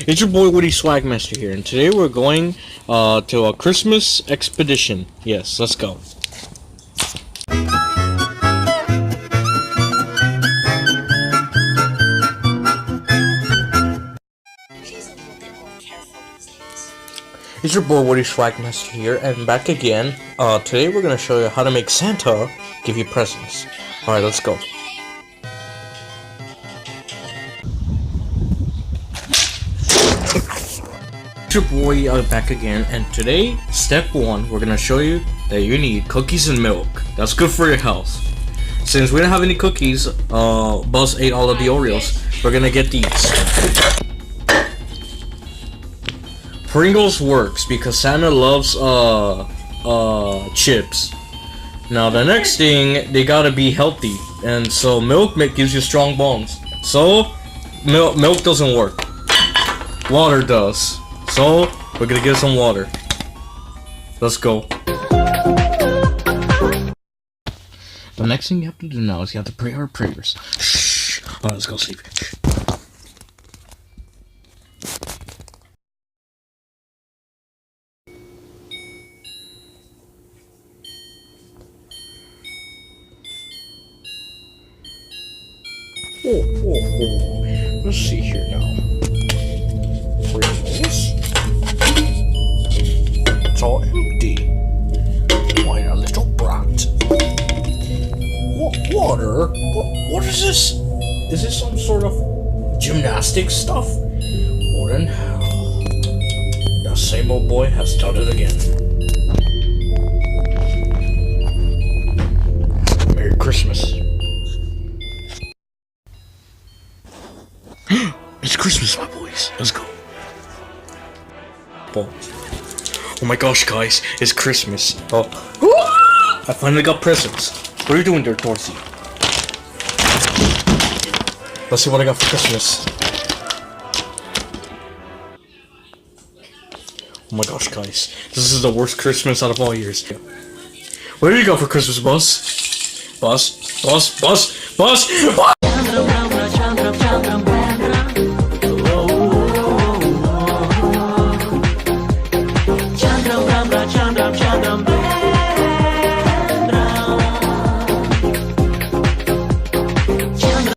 It's your boy Woody Swagmaster here, and today we're going to a Christmas expedition. Yes, let's go. It's your boy Woody Swagmaster here, and back again. Today we're gonna show you how to make Santa give you presents. Alright, let's go. It's your boy back again, and today, step 1, we're gonna show you that you need cookies and milk. That's good for your health. Since we don't have any cookies, Buzz ate all of the Oreos, we're gonna get these. Pringles works because Santa loves chips. Now the next thing, they gotta be healthy, and so milk gives you strong bones. So milk doesn't work. Water does. So we're gonna get some water. Let's go. The next thing you have to do now is you have to pray our prayers. Shh. Alright, let's go sleep. Oh. Let's see here now. Pringles. It's all empty. Why a little brat? Water? What is this? Is this some sort of gymnastic stuff? Well then, that same old boy has done it again. Merry Christmas. It's Christmas, my boys. Let's go. Oh my gosh, guys, it's Christmas. Oh, I finally got presents. What are you doing there, Dorsey? Let's see what I got for Christmas. Oh my gosh, guys, this is the worst Christmas out of all years. What do you got for Christmas, Buzz? Buzz?